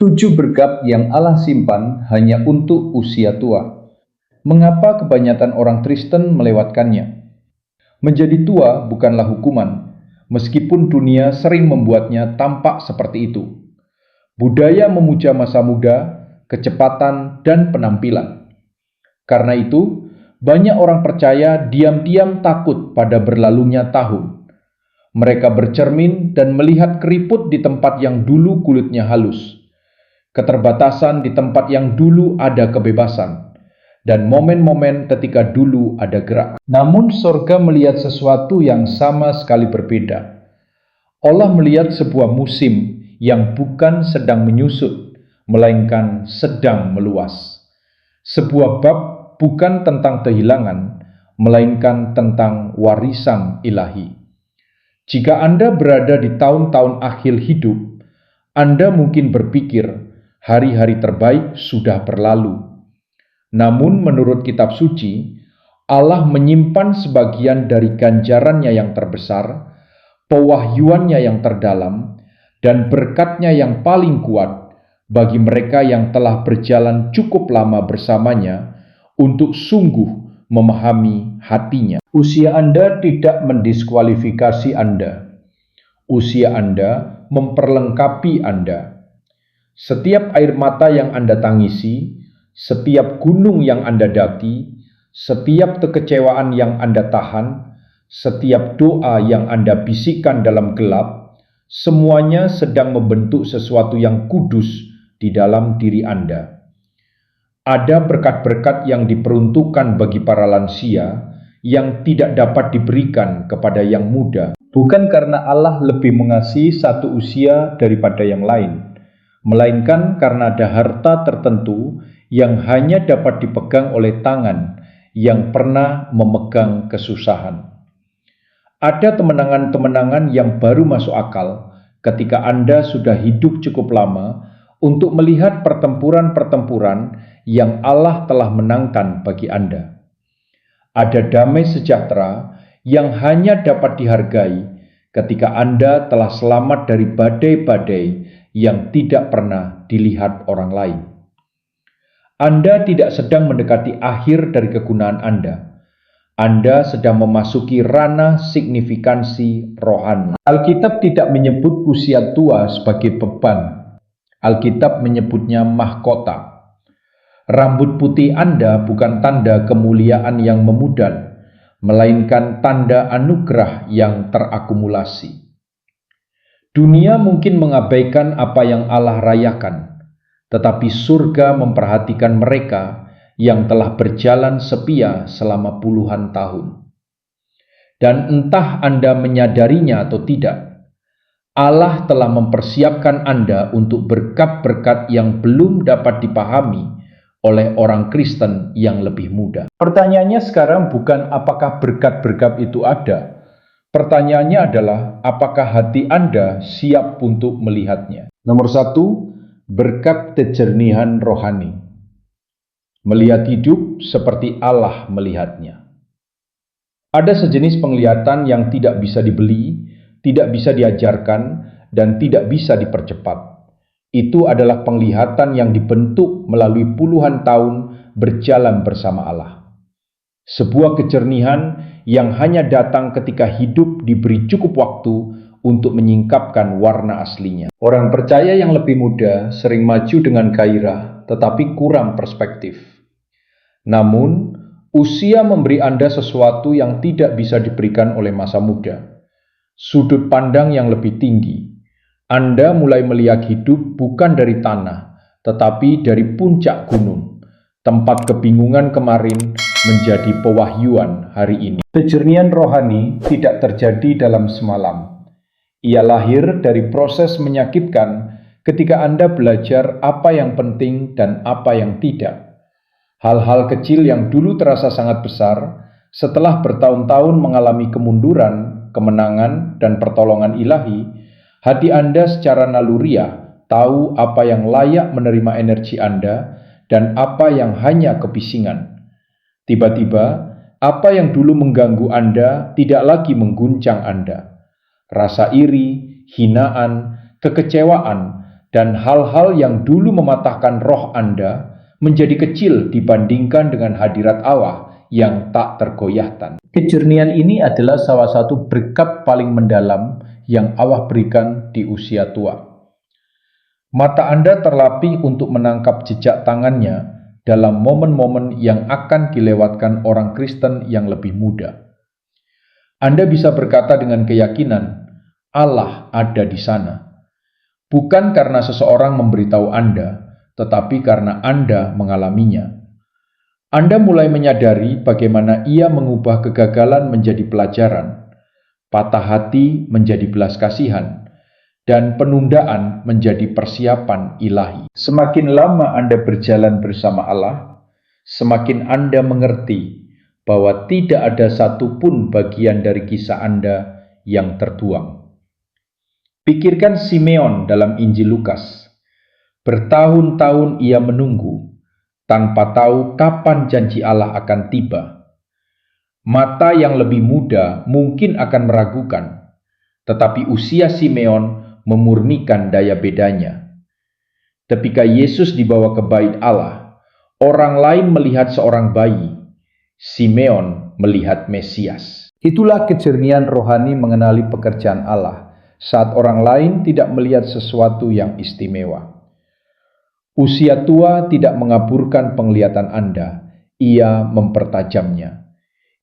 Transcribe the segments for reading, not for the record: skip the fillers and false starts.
7 berkat yang Allah simpan hanya untuk usia tua. Mengapa kebanyakan orang Kristen melewatkannya? Menjadi tua bukanlah hukuman, meskipun dunia sering membuatnya tampak seperti itu. Budaya memuja masa muda, kecepatan, dan penampilan. Karena itu, banyak orang percaya diam-diam takut pada berlalunya tahun. Mereka bercermin dan melihat keriput di tempat yang dulu kulitnya halus, keterbatasan di tempat yang dulu ada kebebasan, dan momen-momen ketika dulu ada gerak. Namun sorga melihat sesuatu yang sama sekali berbeda. Allah melihat sebuah musim yang bukan sedang menyusut, melainkan sedang meluas. Sebuah bab bukan tentang kehilangan, melainkan tentang warisan ilahi. Jika Anda berada di tahun-tahun akhir hidup, Anda mungkin berpikir, hari-hari terbaik sudah berlalu. Namun menurut kitab suci, Allah menyimpan sebagian dari ganjarannya yang terbesar, pewahyuannya yang terdalam, dan berkatnya yang paling kuat bagi mereka yang telah berjalan cukup lama bersamanya untuk sungguh memahami hatinya. Usia Anda tidak mendiskualifikasi Anda. Usia Anda memperlengkapi Anda. Setiap air mata yang Anda tangisi, setiap gunung yang Anda daki, setiap kekecewaan yang Anda tahan, setiap doa yang Anda bisikkan dalam gelap, semuanya sedang membentuk sesuatu yang kudus di dalam diri Anda. Ada berkat-berkat yang diperuntukkan bagi para lansia yang tidak dapat diberikan kepada yang muda. Bukan karena Allah lebih mengasihi satu usia daripada yang lain, melainkan karena ada harta tertentu yang hanya dapat dipegang oleh tangan yang pernah memegang kesusahan. Ada kemenangan-kemenangan yang baru masuk akal ketika Anda sudah hidup cukup lama untuk melihat pertempuran-pertempuran yang Allah telah menangkan bagi Anda. Ada damai sejahtera yang hanya dapat dihargai ketika Anda telah selamat dari badai-badai yang tidak pernah dilihat orang lain. Anda tidak sedang mendekati akhir dari kegunaan Anda. Anda sedang memasuki ranah signifikansi rohani. Alkitab tidak menyebut usia tua sebagai beban. Alkitab menyebutnya mahkota. Rambut putih Anda bukan tanda kemuliaan yang memudar, melainkan tanda anugerah yang terakumulasi. Dunia mungkin mengabaikan apa yang Allah rayakan, tetapi surga memperhatikan mereka yang telah berjalan setia selama puluhan tahun. Dan entah Anda menyadarinya atau tidak, Allah telah mempersiapkan Anda untuk berkat-berkat yang belum dapat dipahami oleh orang Kristen yang lebih muda. Pertanyaannya sekarang bukan apakah berkat-berkat itu ada. Pertanyaannya adalah, apakah hati Anda siap untuk melihatnya? Nomor 1, berkat kejernihan rohani. Melihat hidup seperti Allah melihatnya. Ada sejenis penglihatan yang tidak bisa dibeli, tidak bisa diajarkan, dan tidak bisa dipercepat. Itu adalah penglihatan yang dibentuk melalui puluhan tahun berjalan bersama Allah. Sebuah kejernihan yang hanya datang ketika hidup diberi cukup waktu untuk menyingkapkan warna aslinya. Orang percaya yang lebih muda sering maju dengan gairah, tetapi kurang perspektif. Namun, usia memberi Anda sesuatu yang tidak bisa diberikan oleh masa muda. Sudut pandang yang lebih tinggi. Anda mulai melihat hidup bukan dari tanah, tetapi dari puncak gunung. Tempat kebingungan kemarin menjadi pewahyuan hari ini. Kejernihan rohani tidak terjadi dalam semalam. Ia lahir dari proses menyakitkan ketika Anda belajar apa yang penting dan apa yang tidak. Hal-hal kecil yang dulu terasa sangat besar, setelah bertahun-tahun mengalami kemunduran, kemenangan, dan pertolongan ilahi, hati Anda secara naluriah tahu apa yang layak menerima energi Anda dan apa yang hanya kebisingan. Tiba-tiba, apa yang dulu mengganggu Anda tidak lagi mengguncang Anda. Rasa iri, hinaan, kekecewaan dan hal-hal yang dulu mematahkan roh Anda menjadi kecil dibandingkan dengan hadirat Allah yang tak tergoyahkan. Kejernihan ini adalah salah satu berkat paling mendalam yang Allah berikan di usia tua. Mata Anda terlatih untuk menangkap jejak tangannya dalam momen-momen yang akan dilewatkan orang Kristen yang lebih muda. Anda bisa berkata dengan keyakinan, Allah ada di sana. Bukan karena seseorang memberitahu Anda, tetapi karena Anda mengalaminya. Anda mulai menyadari bagaimana ia mengubah kegagalan menjadi pelajaran, patah hati menjadi belas kasihan, dan penundaan menjadi persiapan ilahi. Semakin lama Anda berjalan bersama Allah, semakin Anda mengerti bahwa tidak ada satupun bagian dari kisah Anda yang tertuang. Pikirkan Simeon dalam Injil Lukas. Bertahun-tahun ia menunggu, tanpa tahu kapan janji Allah akan tiba. Mata yang lebih muda mungkin akan meragukan, tetapi usia Simeon memurnikan daya bedanya. Ketika Yesus dibawa ke bait Allah, orang lain melihat seorang bayi, Simeon melihat Mesias. Itulah kejernihan rohani mengenali pekerjaan Allah, saat orang lain tidak melihat sesuatu yang istimewa. Usia tua tidak mengaburkan penglihatan Anda, ia mempertajamnya.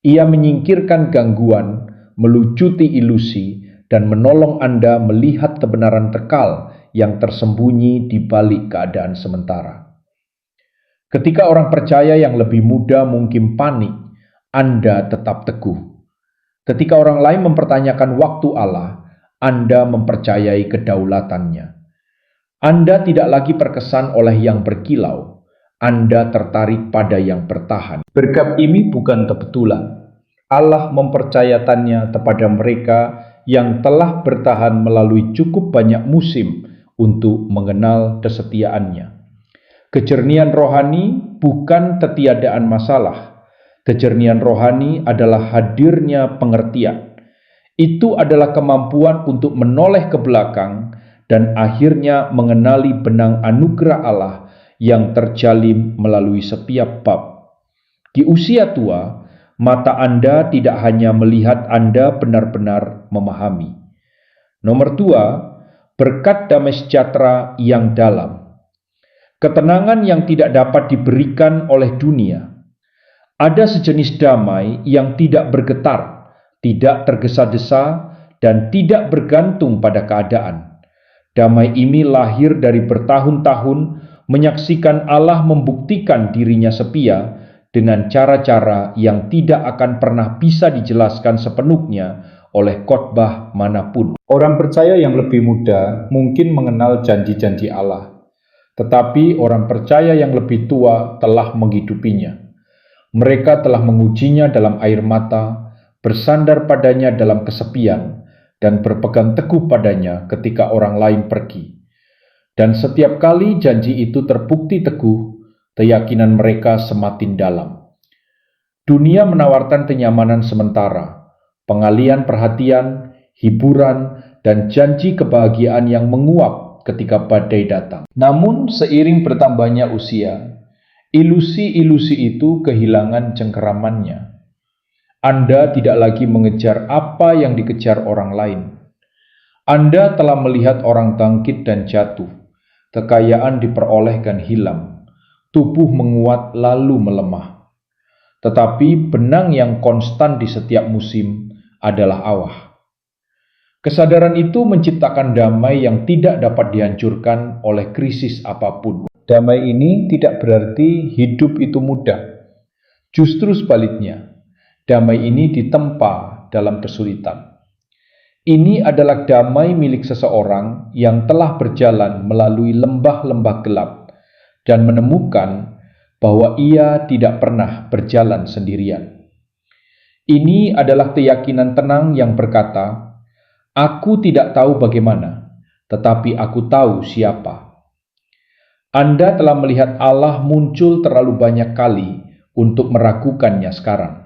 Ia menyingkirkan gangguan, melucuti ilusi, dan menolong Anda melihat kebenaran kekal yang tersembunyi di balik keadaan sementara. Ketika orang percaya yang lebih muda mungkin panik, Anda tetap teguh. Ketika orang lain mempertanyakan waktu Allah, Anda mempercayai kedaulatannya. Anda tidak lagi terkesan oleh yang berkilau. Anda tertarik pada yang bertahan. Berkat ini bukan kebetulan. Allah mempercayakannya kepada mereka yang telah bertahan melalui cukup banyak musim untuk mengenal kesetiaannya. Kejernihan rohani bukan ketiadaan masalah. Kejernihan rohani adalah hadirnya pengertian. Itu adalah kemampuan untuk menoleh ke belakang dan akhirnya mengenali benang anugerah Allah yang terjalin melalui setiap bab. Di usia tua, mata Anda tidak hanya melihat Anda benar-benar memahami. Nomor 2, berkat damai sejahtera yang dalam. Ketenangan yang tidak dapat diberikan oleh dunia. Ada sejenis damai yang tidak bergetar, tidak tergesa-gesa, dan tidak bergantung pada keadaan. Damai ini lahir dari bertahun-tahun menyaksikan Allah membuktikan dirinya setia dengan cara-cara yang tidak akan pernah bisa dijelaskan sepenuhnya oleh khotbah manapun. Orang percaya yang lebih muda mungkin mengenal janji-janji Allah, tetapi orang percaya yang lebih tua telah menghidupinya. Mereka telah mengujinya dalam air mata, bersandar padanya dalam kesepian, dan berpegang teguh padanya ketika orang lain pergi. Dan setiap kali janji itu terbukti teguh, keyakinan mereka semakin dalam. Dunia menawarkan kenyamanan sementara, pengalian perhatian, hiburan, dan janji kebahagiaan yang menguap ketika badai datang. Namun seiring bertambahnya usia, ilusi-ilusi itu kehilangan cengkeramannya. Anda tidak lagi mengejar apa yang dikejar orang lain. Anda telah melihat orang bangkit dan jatuh, kekayaan diperoleh dan hilang, tubuh menguat lalu melemah. Tetapi benang yang konstan di setiap musim adalah Allah. Kesadaran itu menciptakan damai yang tidak dapat dihancurkan oleh krisis apapun. Damai ini tidak berarti hidup itu mudah. Justru sebaliknya, damai ini ditempa dalam kesulitan. Ini adalah damai milik seseorang yang telah berjalan melalui lembah-lembah gelap dan menemukan bahwa ia tidak pernah berjalan sendirian. Ini adalah keyakinan tenang yang berkata, "Aku tidak tahu bagaimana, tetapi aku tahu siapa." Anda telah melihat Allah muncul terlalu banyak kali untuk meragukannya sekarang.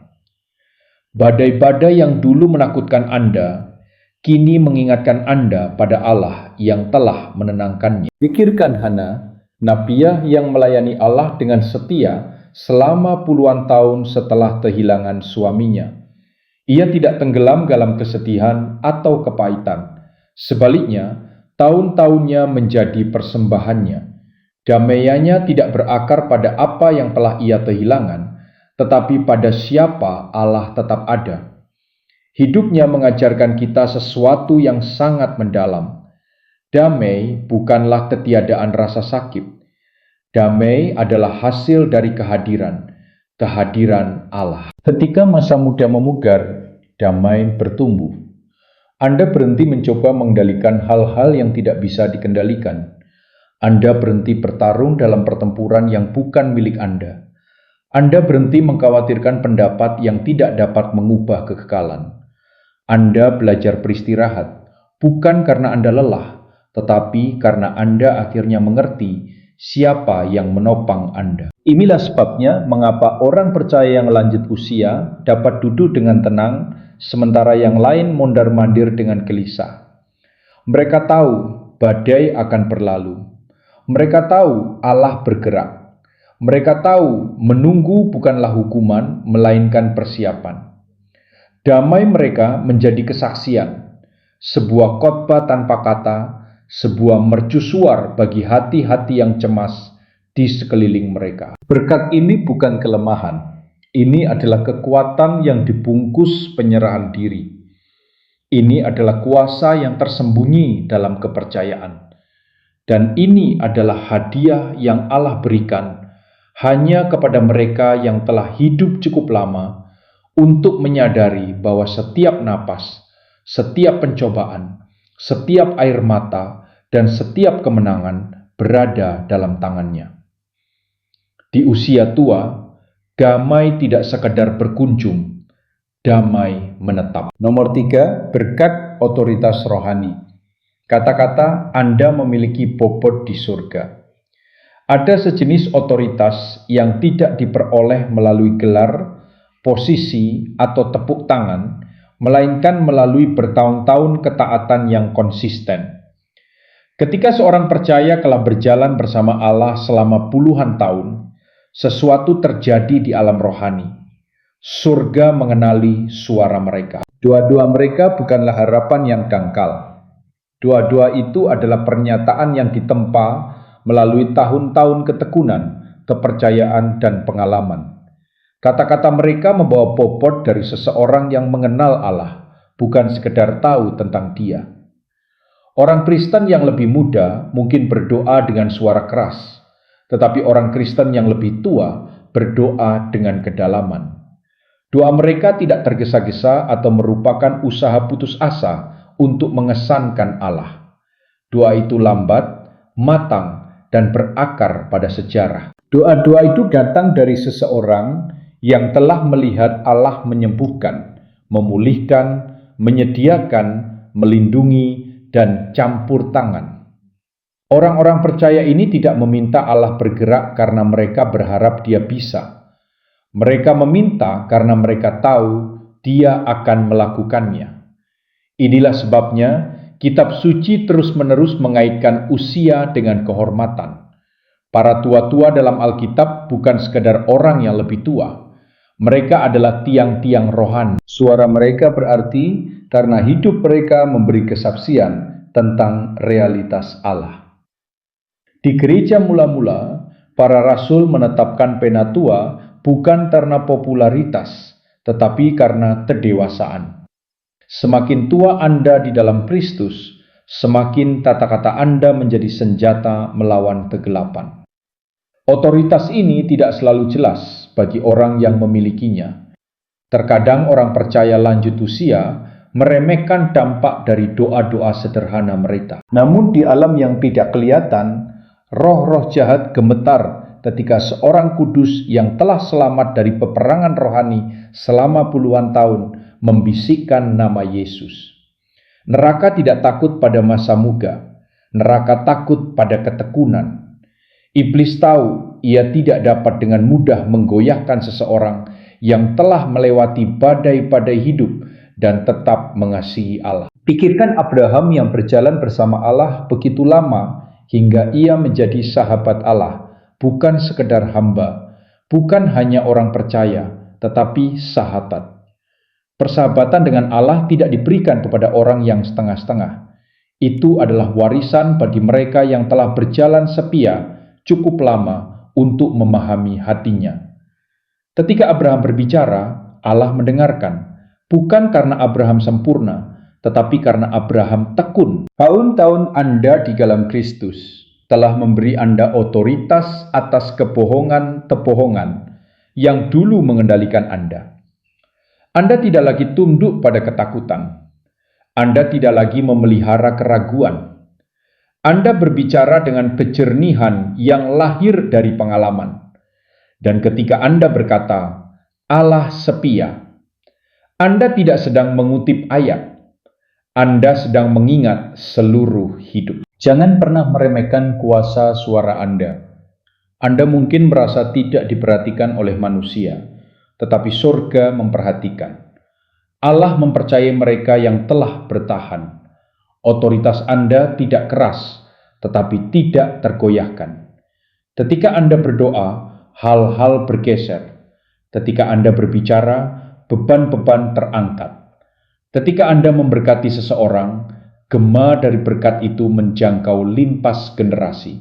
Badai-badai yang dulu menakutkan Anda, kini mengingatkan Anda pada Allah yang telah menenangkannya. Pikirkan Hana, nabiah yang melayani Allah dengan setia selama puluhan tahun setelah kehilangan suaminya. Ia tidak tenggelam dalam kesedihan atau kepahitan. Sebaliknya, tahun-tahunnya menjadi persembahannya. Damaiannya tidak berakar pada apa yang telah ia kehilangan, tetapi pada siapa Allah tetap ada. Hidupnya mengajarkan kita sesuatu yang sangat mendalam. Damai bukanlah ketiadaan rasa sakit. Damai adalah hasil dari kehadiran Allah. Ketika masa muda memugar, damai bertumbuh. Anda berhenti mencoba mengendalikan hal-hal yang tidak bisa dikendalikan. Anda berhenti bertarung dalam pertempuran yang bukan milik Anda. Anda berhenti mengkhawatirkan pendapat yang tidak dapat mengubah kekekalan. Anda belajar beristirahat, bukan karena Anda lelah, tetapi karena Anda akhirnya mengerti siapa yang menopang Anda. Inilah sebabnya mengapa orang percaya yang lanjut usia dapat duduk dengan tenang, sementara yang lain mondar-mandir dengan gelisah. Mereka tahu badai akan berlalu. Mereka tahu Allah bergerak. Mereka tahu menunggu bukanlah hukuman, melainkan persiapan. Damai mereka menjadi kesaksian, sebuah khotbah tanpa kata, sebuah mercusuar bagi hati-hati yang cemas di sekeliling mereka. Berkat ini bukan kelemahan, ini adalah kekuatan yang dibungkus penyerahan diri. Ini adalah kuasa yang tersembunyi dalam kepercayaan. Dan ini adalah hadiah yang Allah berikan hanya kepada mereka yang telah hidup cukup lama untuk menyadari bahwa setiap napas, setiap pencobaan, setiap air mata, dan setiap kemenangan berada dalam tangannya. Di usia tua, damai tidak sekadar berkunjung, damai menetap. Nomor 3, berkat otoritas rohani. Kata-kata Anda memiliki bobot di surga. Ada sejenis otoritas yang tidak diperoleh melalui gelar, posisi, atau tepuk tangan, melainkan melalui bertahun-tahun ketaatan yang konsisten. Ketika seorang percaya telah berjalan bersama Allah selama puluhan tahun, sesuatu terjadi di alam rohani. Surga mengenali suara mereka. Doa-doa mereka bukanlah harapan yang dangkal. Doa-doa itu adalah pernyataan yang ditempa melalui tahun-tahun ketekunan, kepercayaan, dan pengalaman. Kata-kata mereka membawa bobot dari seseorang yang mengenal Allah, bukan sekedar tahu tentang Dia. Orang Kristen yang lebih muda mungkin berdoa dengan suara keras, tetapi orang Kristen yang lebih tua berdoa dengan kedalaman. Doa mereka tidak tergesa-gesa atau merupakan usaha putus asa untuk mengesankan Allah. Doa itu lambat, matang, dan berakar pada sejarah. Doa-doa itu datang dari seseorang yang telah melihat Allah menyembuhkan, memulihkan, menyediakan, melindungi, dan campur tangan. Orang-orang percaya ini tidak meminta Allah bergerak karena mereka berharap Dia bisa. Mereka meminta karena mereka tahu Dia akan melakukannya. Inilah sebabnya kitab suci terus-menerus mengaitkan usia dengan kehormatan. Para tua-tua dalam Alkitab bukan sekadar orang yang lebih tua. Mereka adalah tiang-tiang rohani. Suara mereka berarti karena hidup mereka memberi kesaksian tentang realitas Allah. Di gereja mula-mula, para rasul menetapkan penatua bukan karena popularitas, tetapi karena kedewasaan. Semakin tua Anda di dalam Kristus, semakin kata-kata Anda menjadi senjata melawan kegelapan. Otoritas ini tidak selalu jelas bagi orang yang memilikinya. Terkadang orang percaya lanjut usia meremehkan dampak dari doa-doa sederhana mereka. Namun di alam yang tidak kelihatan, roh-roh jahat gemetar ketika seorang kudus yang telah selamat dari peperangan rohani selama puluhan tahun membisikkan nama Yesus. Neraka tidak takut pada masa muda, neraka takut pada ketekunan. Iblis tahu ia tidak dapat dengan mudah menggoyahkan seseorang yang telah melewati badai-badai hidup dan tetap mengasihi Allah. Pikirkan Abraham yang berjalan bersama Allah begitu lama hingga ia menjadi sahabat Allah, bukan sekedar hamba, bukan hanya orang percaya, tetapi sahabat. Persahabatan dengan Allah tidak diberikan kepada orang yang setengah-setengah. Itu adalah warisan bagi mereka yang telah berjalan setia cukup lama untuk memahami hatinya. Ketika Abraham berbicara, Allah mendengarkan, bukan karena Abraham sempurna, tetapi karena Abraham tekun. Tahun-tahun Anda di dalam Kristus telah memberi Anda otoritas atas kebohongan-kebohongan yang dulu mengendalikan Anda. Anda tidak lagi tunduk pada ketakutan. Anda tidak lagi memelihara keraguan. Anda berbicara dengan kejernihan yang lahir dari pengalaman. Dan ketika Anda berkata, Allah setia, Anda tidak sedang mengutip ayat. Anda sedang mengingat seluruh hidup. Jangan pernah meremehkan kuasa suara Anda. Anda mungkin merasa tidak diperhatikan oleh manusia, tetapi surga memperhatikan. Allah mempercayai mereka yang telah bertahan. Otoritas Anda tidak keras, tetapi tidak tergoyahkan. Ketika Anda berdoa, hal-hal bergeser. Ketika Anda berbicara, beban-beban terangkat. Ketika Anda memberkati seseorang, gema dari berkat itu menjangkau lintas generasi.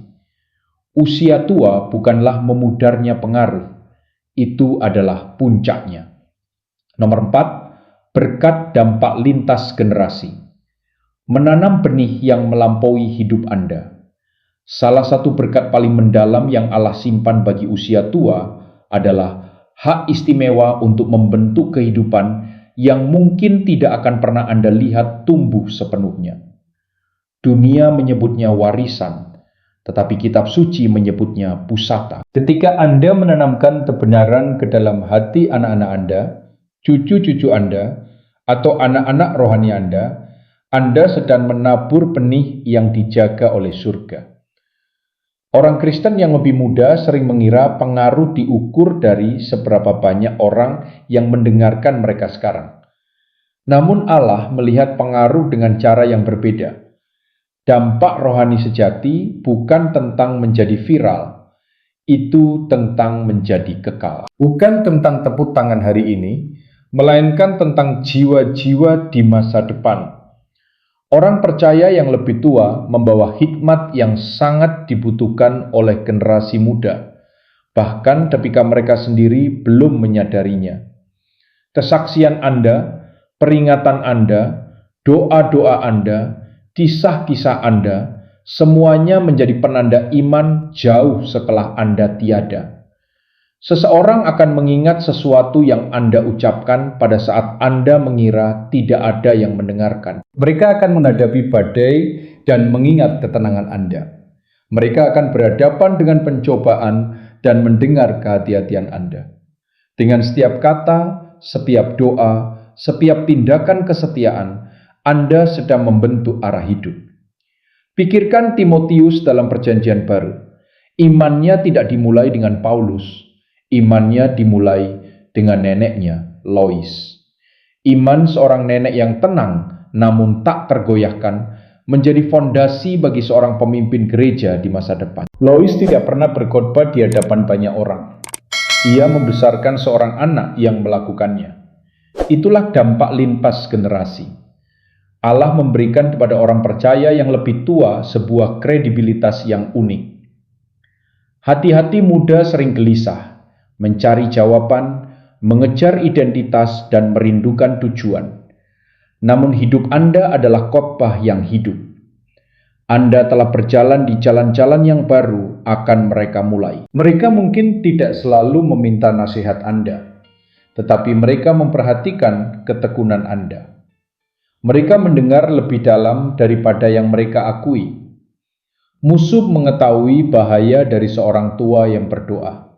Usia tua bukanlah memudarnya pengaruh, itu adalah puncaknya. Nomor 4, berkat dampak lintas generasi. Menanam benih yang melampaui hidup Anda. Salah satu berkat paling mendalam yang Allah simpan bagi usia tua adalah hak istimewa untuk membentuk kehidupan yang mungkin tidak akan pernah Anda lihat tumbuh sepenuhnya. Dunia menyebutnya warisan, tetapi kitab suci menyebutnya pusaka. Ketika Anda menanamkan kebenaran ke dalam hati anak-anak Anda, cucu-cucu Anda, atau anak-anak rohani Anda sedang menabur benih yang dijaga oleh surga. Orang Kristen yang lebih muda sering mengira pengaruh diukur dari seberapa banyak orang yang mendengarkan mereka sekarang. Namun Allah melihat pengaruh dengan cara yang berbeda. Dampak rohani sejati bukan tentang menjadi viral, itu tentang menjadi kekal. Bukan tentang tepuk tangan hari ini, melainkan tentang jiwa-jiwa di masa depan. Orang percaya yang lebih tua membawa hikmat yang sangat dibutuhkan oleh generasi muda, bahkan ketika mereka sendiri belum menyadarinya. Kesaksian Anda, peringatan Anda, doa-doa Anda, kisah-kisah Anda, semuanya menjadi penanda iman jauh setelah Anda tiada. Seseorang akan mengingat sesuatu yang Anda ucapkan pada saat Anda mengira tidak ada yang mendengarkan. Mereka akan menghadapi badai dan mengingat ketenangan Anda. Mereka akan berhadapan dengan pencobaan dan mendengar kehati-hatian Anda. Dengan setiap kata, setiap doa, setiap tindakan kesetiaan, Anda sedang membentuk arah hidup. Pikirkan Timotius dalam Perjanjian Baru. Imannya tidak dimulai dengan Paulus. Imannya dimulai dengan neneknya, Lois. Iman seorang nenek yang tenang namun tak tergoyahkan menjadi fondasi bagi seorang pemimpin gereja di masa depan. Lois tidak pernah berkhotbah di hadapan banyak orang. Ia membesarkan seorang anak yang melakukannya. Itulah dampak lintas generasi. Allah memberikan kepada orang percaya yang lebih tua sebuah kredibilitas yang unik. Hati-hati muda sering gelisah, mencari jawaban, mengejar identitas, dan merindukan tujuan. Namun hidup Anda adalah khotbah yang hidup. Anda telah berjalan di jalan-jalan yang baru akan mereka mulai. Mereka mungkin tidak selalu meminta nasihat Anda, tetapi mereka memperhatikan ketekunan Anda. Mereka mendengar lebih dalam daripada yang mereka akui. Musuh mengetahui bahaya dari seorang tua yang berdoa.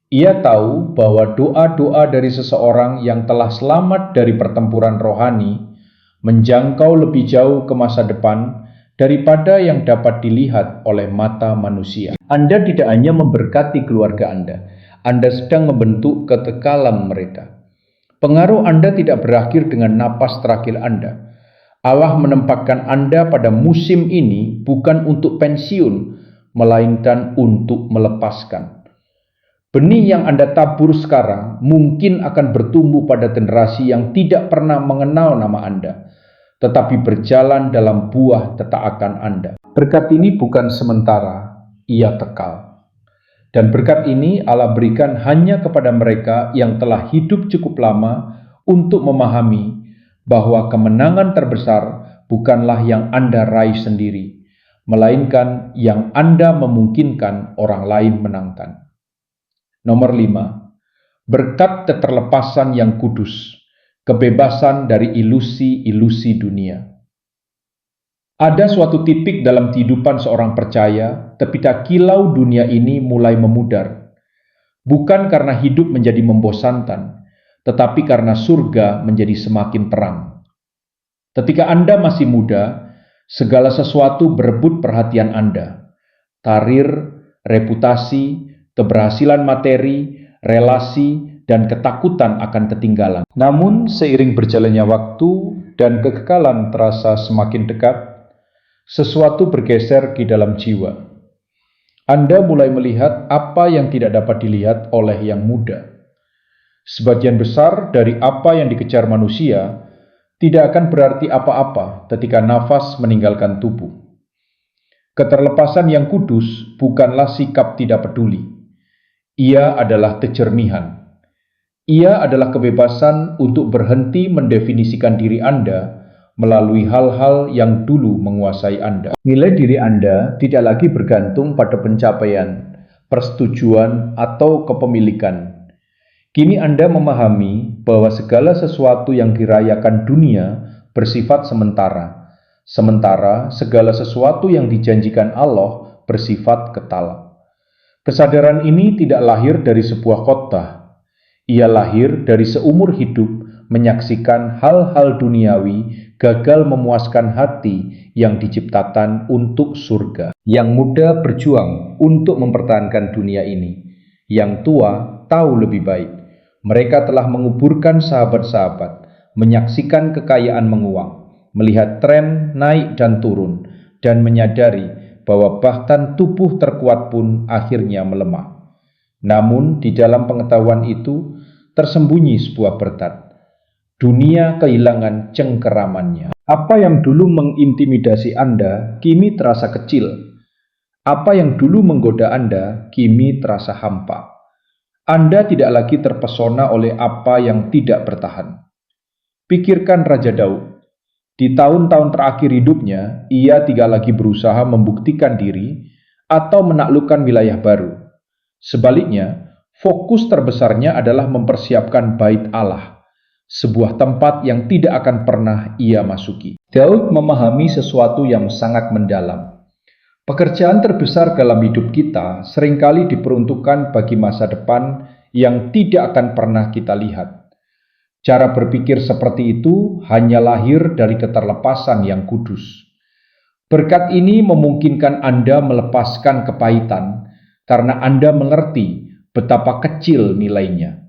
Ia tahu bahwa doa-doa dari seseorang yang telah selamat dari pertempuran rohani menjangkau lebih jauh ke masa depan daripada yang dapat dilihat oleh mata manusia. Anda tidak hanya memberkati keluarga Anda sedang membentuk kekekalan mereka. Pengaruh Anda tidak berakhir dengan napas terakhir Anda. Allah menempatkan Anda pada musim ini bukan untuk pensiun, melainkan untuk melepaskan. Benih yang Anda tabur sekarang mungkin akan bertumbuh pada generasi yang tidak pernah mengenal nama Anda, tetapi berjalan dalam buah tetaakan Anda. Berkat ini bukan sementara, ia kekal. Dan berkat ini Allah berikan hanya kepada mereka yang telah hidup cukup lama untuk memahami bahwa kemenangan terbesar bukanlah yang Anda raih sendiri, melainkan yang Anda memungkinkan orang lain menangkan. Nomor 5, berkat keterlepasan yang kudus, kebebasan dari ilusi-ilusi dunia. Ada suatu titik dalam kehidupan seorang percaya ketika kilau dunia ini mulai memudar, bukan karena hidup menjadi membosankan, tetapi karena surga menjadi semakin terang. Ketika Anda masih muda, segala sesuatu berebut perhatian Anda. Karir, reputasi, keberhasilan materi, relasi, dan ketakutan akan ketinggalan. Namun, seiring berjalannya waktu dan kekekalan terasa semakin dekat, sesuatu bergeser di dalam jiwa. Anda mulai melihat apa yang tidak dapat dilihat oleh yang muda. Sebagian besar dari apa yang dikejar manusia tidak akan berarti apa-apa ketika nafas meninggalkan tubuh. Keterlepasan yang kudus bukanlah sikap tidak peduli. Ia adalah kejernihan. Ia adalah kebebasan untuk berhenti mendefinisikan diri Anda melalui hal-hal yang dulu menguasai Anda. Nilai diri Anda tidak lagi bergantung pada pencapaian, persetujuan, atau kepemilikan. Kini Anda memahami bahwa segala sesuatu yang dirayakan dunia bersifat sementara, sementara segala sesuatu yang dijanjikan Allah bersifat kekal. Kesadaran ini tidak lahir dari sebuah khotbah. Ia lahir dari seumur hidup menyaksikan hal-hal duniawi gagal memuaskan hati yang diciptakan untuk surga. Yang muda berjuang untuk mempertahankan dunia ini. Yang tua tahu lebih baik. Mereka telah menguburkan sahabat-sahabat, menyaksikan kekayaan menguang, melihat tren naik dan turun, dan menyadari bahwa bahkan tubuh terkuat pun akhirnya melemah. Namun di dalam pengetahuan itu tersembunyi sebuah berkat. Dunia kehilangan cengkeramannya. Apa yang dulu mengintimidasi Anda kini terasa kecil. Apa yang dulu menggoda Anda kini terasa hampa. Anda tidak lagi terpesona oleh apa yang tidak bertahan. Pikirkan Raja Daud. Di tahun-tahun terakhir hidupnya, ia tidak lagi berusaha membuktikan diri atau menaklukkan wilayah baru. Sebaliknya, fokus terbesarnya adalah mempersiapkan Bait Allah, sebuah tempat yang tidak akan pernah ia masuki. Daud memahami sesuatu yang sangat mendalam. Pekerjaan terbesar dalam hidup kita seringkali diperuntukkan bagi masa depan yang tidak akan pernah kita lihat. Cara berpikir seperti itu hanya lahir dari keterlepasan yang kudus. Berkat ini memungkinkan Anda melepaskan kepahitan karena Anda mengerti betapa kecil nilainya.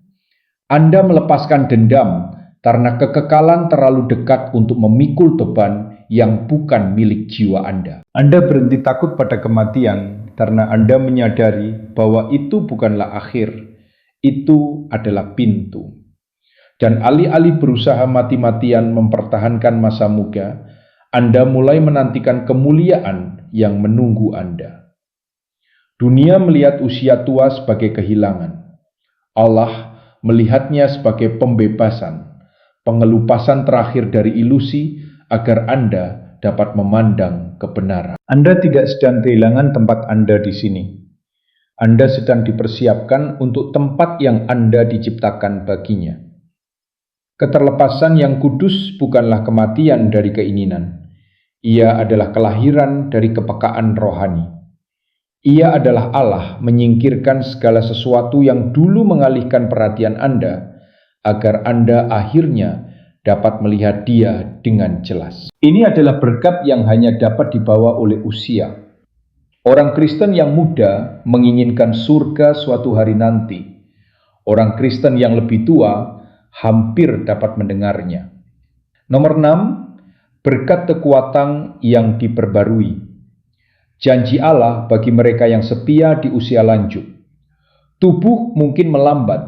Anda melepaskan dendam karena kekekalan terlalu dekat untuk memikul beban yang bukan milik jiwa Anda. Anda berhenti takut pada kematian karena Anda menyadari bahwa itu bukanlah akhir, itu adalah pintu. Dan alih-alih berusaha mati-matian mempertahankan masa muda, Anda mulai menantikan kemuliaan yang menunggu Anda. Dunia melihat usia tua sebagai kehilangan. Allah melihatnya sebagai pembebasan, pengelupasan terakhir dari ilusi agar Anda dapat memandang kebenaran. Anda tidak sedang kehilangan tempat Anda di sini. Anda sedang dipersiapkan untuk tempat yang Anda diciptakan baginya. Keterlepasan yang kudus bukanlah kematian dari keinginan. Ia adalah kelahiran dari kepekaan rohani. Ia adalah Allah menyingkirkan segala sesuatu yang dulu mengalihkan perhatian Anda, agar Anda akhirnya dapat melihat Dia dengan jelas. Ini adalah berkat yang hanya dapat dibawa oleh usia. Orang Kristen yang muda menginginkan surga suatu hari nanti. Orang Kristen yang lebih tua hampir dapat mendengarnya. Nomor 6, berkat kekuatan yang diperbarui. Janji Allah bagi mereka yang setia di usia lanjut. Tubuh mungkin melambat,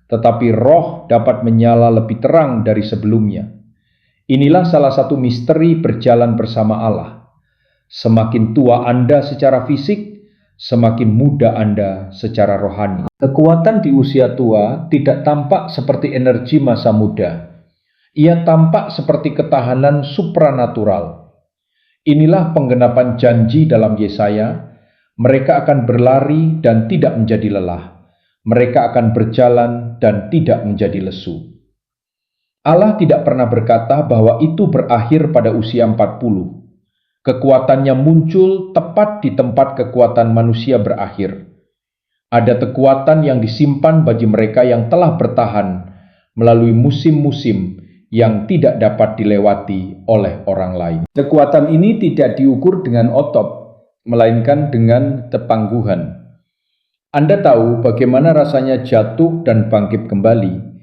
tetapi roh dapat menyala lebih terang dari sebelumnya. Inilah salah satu misteri berjalan bersama Allah. Semakin tua Anda secara fisik, semakin muda Anda secara rohani. Kekuatan di usia tua tidak tampak seperti energi masa muda. Ia tampak seperti ketahanan supranatural. Inilah penggenapan janji dalam Yesaya. Mereka akan berlari dan tidak menjadi lelah. Mereka akan berjalan dan tidak menjadi lesu. Allah tidak pernah berkata bahwa itu berakhir pada usia 40. Kekuatannya muncul tepat di tempat kekuatan manusia berakhir. Ada kekuatan yang disimpan bagi mereka yang telah bertahan melalui musim-musim yang tidak dapat dilewati oleh orang lain. Kekuatan ini tidak diukur dengan otot, melainkan dengan ketangguhan. Anda tahu bagaimana rasanya jatuh dan bangkit kembali.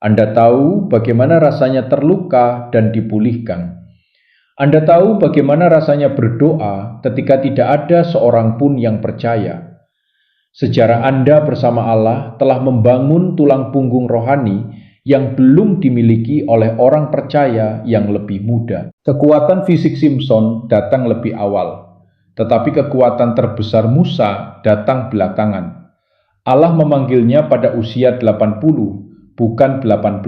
Anda tahu bagaimana rasanya terluka dan dipulihkan. Anda tahu bagaimana rasanya berdoa ketika tidak ada seorang pun yang percaya. Sejarah Anda bersama Allah telah membangun tulang punggung rohani yang belum dimiliki oleh orang percaya yang lebih muda. Kekuatan fisik Simpson datang lebih awal, tetapi kekuatan terbesar Musa datang belakangan. Allah memanggilnya pada usia 80, bukan 18.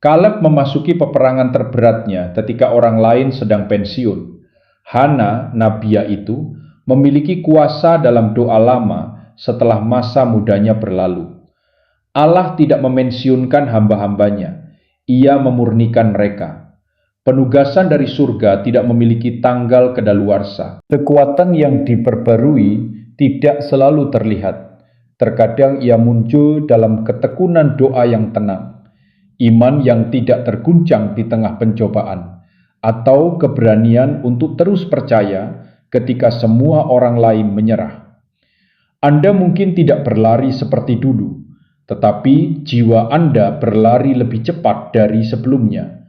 Kaleb memasuki peperangan terberatnya ketika orang lain sedang pensiun. Hana, nabiya itu, memiliki kuasa dalam doa lama setelah masa mudanya berlalu. Allah tidak memensiunkan hamba-hambanya, Ia memurnikan mereka. Penugasan dari surga tidak memiliki tanggal kedaluarsa. Kekuatan yang diperbarui tidak selalu terlihat. Terkadang ia muncul dalam ketekunan doa yang tenang, iman yang tidak terguncang di tengah pencobaan, atau keberanian untuk terus percaya ketika semua orang lain menyerah. Anda mungkin tidak berlari seperti dulu, tetapi jiwa Anda berlari lebih cepat dari sebelumnya.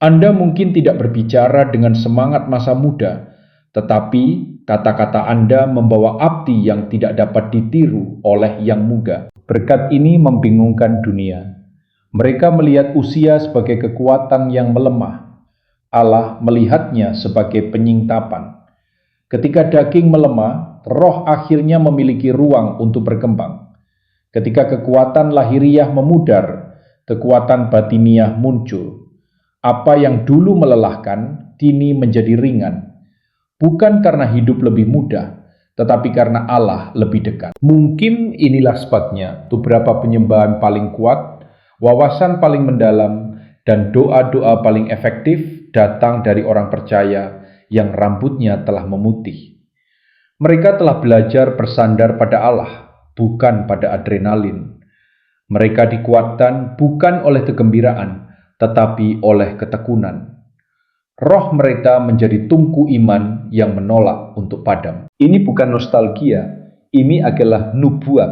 Anda mungkin tidak berbicara dengan semangat masa muda, tetapi kata-kata Anda membawa api yang tidak dapat ditiru oleh yang muda. Berkat ini membingungkan dunia. Mereka melihat usia sebagai kekuatan yang melemah. Allah melihatnya sebagai penyingkapan. Ketika daging melemah, roh akhirnya memiliki ruang untuk berkembang. Ketika kekuatan lahiriah memudar, kekuatan batiniah muncul. Apa yang dulu melelahkan, kini menjadi ringan. Bukan karena hidup lebih mudah, tetapi karena Allah lebih dekat. Mungkin inilah sebabnya beberapa penyembahan paling kuat, wawasan paling mendalam, dan doa-doa paling efektif datang dari orang percaya yang rambutnya telah memutih. Mereka telah belajar bersandar pada Allah, bukan pada adrenalin. Mereka dikuatkan bukan oleh kegembiraan, tetapi oleh ketekunan. Roh mereka menjadi tungku iman yang menolak untuk padam. Ini bukan nostalgia, ini adalah nubuat.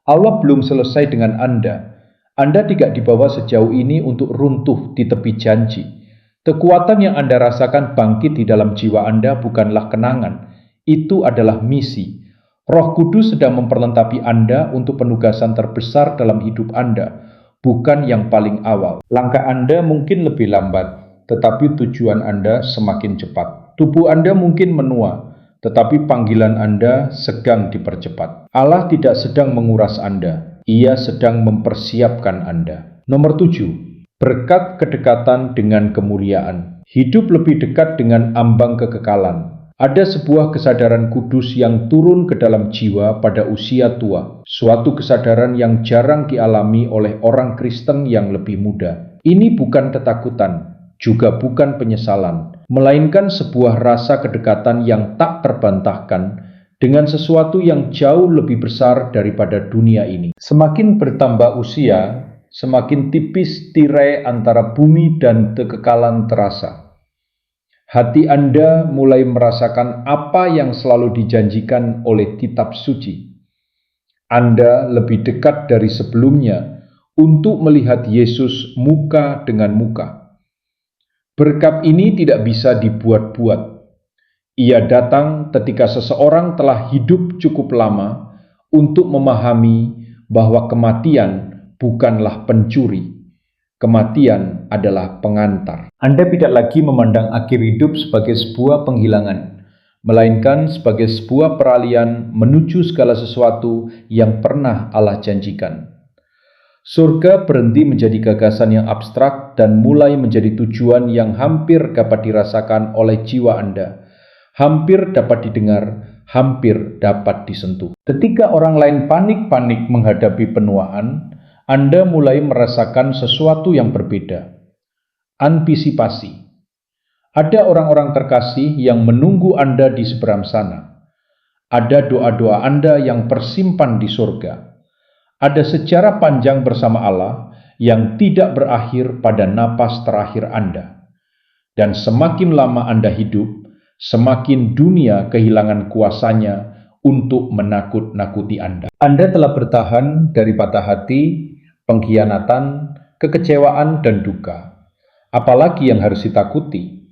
Allah belum selesai dengan Anda. Anda tidak dibawa sejauh ini untuk runtuh di tepi janji. Kekuatan yang Anda rasakan bangkit di dalam jiwa Anda bukanlah kenangan. Itu adalah misi. Roh Kudus sedang memperlengkapi Anda untuk penugasan terbesar dalam hidup Anda, bukan yang paling awal. Langkah Anda mungkin lebih lambat, tetapi tujuan Anda semakin cepat. Tubuh Anda mungkin menua, tetapi panggilan Anda sedang dipercepat. Allah tidak sedang menguras Anda, Ia sedang mempersiapkan Anda. Nomor 7. Berkat kedekatan dengan kemuliaan. Hidup lebih dekat dengan ambang kekekalan. Ada sebuah kesadaran kudus yang turun ke dalam jiwa pada usia tua, suatu kesadaran yang jarang dialami oleh orang Kristen yang lebih muda. Ini bukan ketakutan, juga bukan penyesalan, melainkan sebuah rasa kedekatan yang tak terbantahkan dengan sesuatu yang jauh lebih besar daripada dunia ini. Semakin bertambah usia, semakin tipis tirai antara bumi dan kekekalan terasa. Hati Anda mulai merasakan apa yang selalu dijanjikan oleh kitab suci. Anda lebih dekat dari sebelumnya untuk melihat Yesus muka dengan muka. Berkat ini tidak bisa dibuat-buat. Ia datang ketika seseorang telah hidup cukup lama untuk memahami bahwa kematian bukanlah pencuri. Kematian adalah pengantar. Anda tidak lagi memandang akhir hidup sebagai sebuah penghilangan, melainkan sebagai sebuah peralihan menuju segala sesuatu yang pernah Allah janjikan. Surga berhenti menjadi gagasan yang abstrak dan mulai menjadi tujuan yang hampir dapat dirasakan oleh jiwa Anda, hampir dapat didengar, hampir dapat disentuh. Ketika orang lain panik-panik menghadapi penuaan, Anda mulai merasakan sesuatu yang berbeda. Antisipasi. Ada orang-orang terkasih yang menunggu Anda di seberang sana. Ada doa-doa Anda yang tersimpan di surga. Ada sejarah panjang bersama Allah yang tidak berakhir pada napas terakhir Anda. Dan semakin lama Anda hidup, semakin dunia kehilangan kuasanya untuk menakut-nakuti Anda. Anda telah bertahan dari patah hati, pengkhianatan, kekecewaan, dan duka. Apalagi yang harus ditakuti?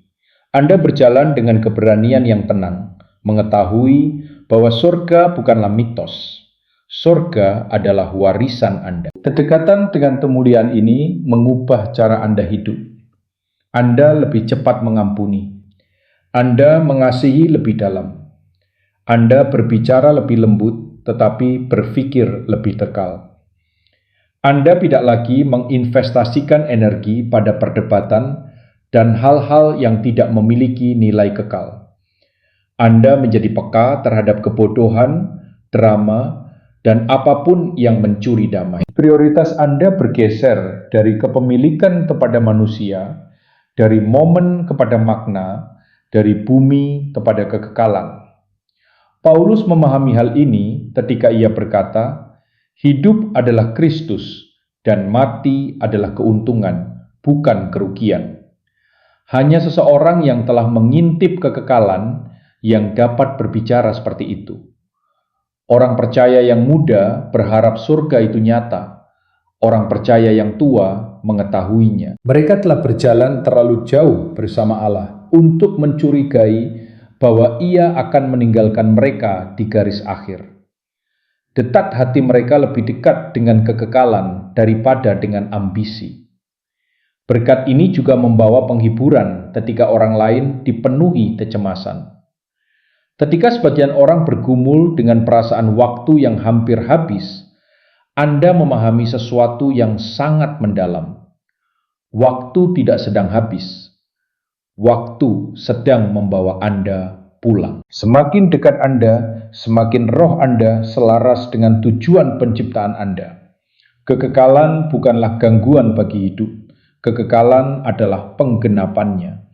Anda berjalan dengan keberanian yang tenang, mengetahui bahwa surga bukanlah mitos. Surga adalah warisan Anda. Kedekatan dengan kemuliaan ini mengubah cara Anda hidup. Anda lebih cepat mengampuni. Anda mengasihi lebih dalam. Anda berbicara lebih lembut, tetapi berpikir lebih kekal. Anda tidak lagi menginvestasikan energi pada perdebatan dan hal-hal yang tidak memiliki nilai kekal. Anda menjadi peka terhadap kebodohan, drama, dan apapun yang mencuri damai. Prioritas Anda bergeser dari kepemilikan kepada manusia, dari momen kepada makna, dari bumi kepada kekekalan. Paulus memahami hal ini ketika ia berkata, hidup adalah Kristus dan mati adalah keuntungan, bukan kerugian. Hanya seseorang yang telah mengintip kekekalan yang dapat berbicara seperti itu. Orang percaya yang muda berharap surga itu nyata. Orang percaya yang tua mengetahuinya. Mereka telah berjalan terlalu jauh bersama Allah untuk mencurigai bahwa Ia akan meninggalkan mereka di garis akhir. Detak hati mereka lebih dekat dengan kekekalan daripada dengan ambisi. Berkat ini juga membawa penghiburan ketika orang lain dipenuhi kecemasan. Ketika sebagian orang bergumul dengan perasaan waktu yang hampir habis, Anda memahami sesuatu yang sangat mendalam. Waktu tidak sedang habis. Waktu sedang membawa Anda pulang. Semakin dekat Anda, semakin roh Anda selaras dengan tujuan penciptaan Anda. Kekekalan bukanlah gangguan bagi hidup. Kekekalan adalah penggenapannya.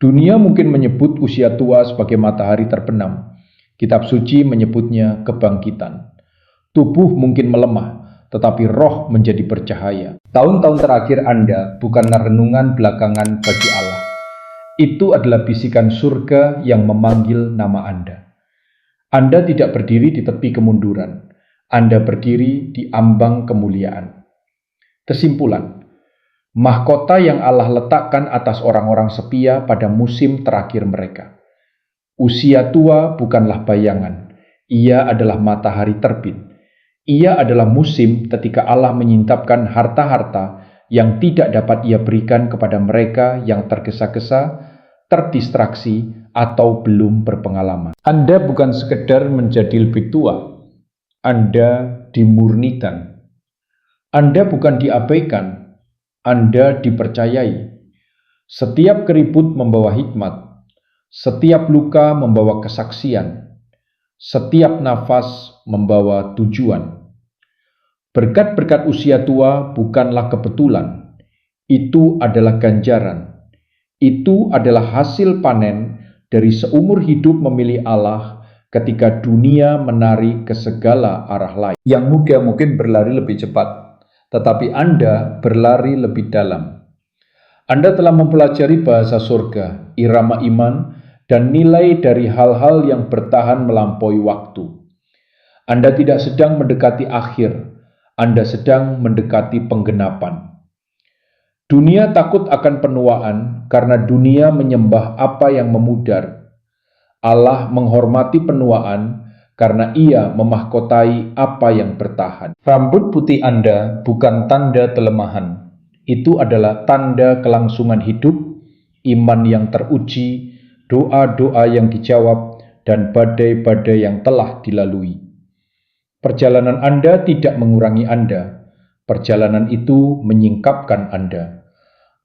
Dunia mungkin menyebut usia tua sebagai matahari terbenam. Kitab suci menyebutnya kebangkitan. Tubuh mungkin melemah, tetapi roh menjadi bercahaya. Tahun-tahun terakhir Anda bukanlah renungan belakangan bagi Allah. Itu adalah bisikan surga yang memanggil nama Anda. Anda tidak berdiri di tepi kemunduran. Anda berdiri di ambang kemuliaan. Kesimpulan. Mahkota yang Allah letakkan atas orang-orang setia pada musim terakhir mereka. Usia tua bukanlah bayangan, ia adalah matahari terbit. Ia adalah musim ketika Allah menyintapkan harta-harta yang tidak dapat ia berikan kepada mereka yang tergesa-gesa, terdistraksi, atau belum berpengalaman. Anda bukan sekedar menjadi lebih tua, Anda dimurnikan. Anda bukan diabaikan, Anda dipercayai. Setiap keribut membawa hikmat, setiap luka membawa kesaksian, setiap nafas membawa tujuan. Berkat-berkat usia tua bukanlah kebetulan, itu adalah ganjaran. Itu adalah hasil panen dari seumur hidup memilih Allah ketika dunia menari ke segala arah lain. Yang muda mungkin berlari lebih cepat, tetapi Anda berlari lebih dalam. Anda telah mempelajari bahasa surga, irama iman, dan nilai dari hal-hal yang bertahan melampaui waktu. Anda tidak sedang mendekati akhir, Anda sedang mendekati penggenapan. Dunia takut akan penuaan karena dunia menyembah apa yang memudar. Allah menghormati penuaan karena ia memahkotai apa yang bertahan. Rambut putih Anda bukan tanda kelemahan. Itu adalah tanda kelangsungan hidup, iman yang teruji, doa-doa yang dijawab, dan badai-badai yang telah dilalui. Perjalanan Anda tidak mengurangi Anda. Perjalanan itu menyingkapkan Anda.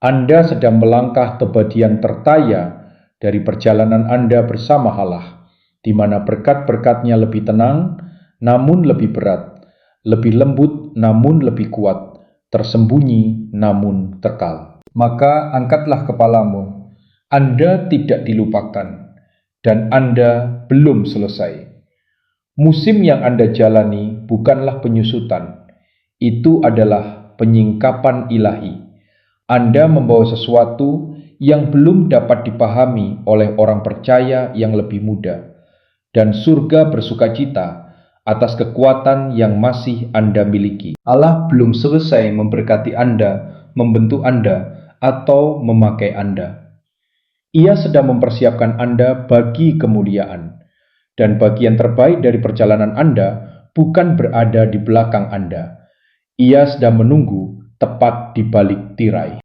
Anda sedang melangkah ke bagian terkaya dari perjalanan Anda bersama Allah, di mana berkat-berkatnya lebih tenang, namun lebih berat, lebih lembut, namun lebih kuat, tersembunyi, namun kekal. Maka angkatlah kepalamu, Anda tidak dilupakan, dan Anda belum selesai. Musim yang Anda jalani bukanlah penyusutan, itu adalah penyingkapan ilahi. Anda membawa sesuatu yang belum dapat dipahami oleh orang percaya yang lebih muda, dan surga bersukacita atas kekuatan yang masih Anda miliki. Allah belum selesai memberkati Anda, membentuk Anda, atau memakai Anda. Ia sedang mempersiapkan Anda bagi kemuliaan. Dan bagian terbaik dari perjalanan Anda bukan berada di belakang Anda. Ia sedang menunggu tepat di balik tirai.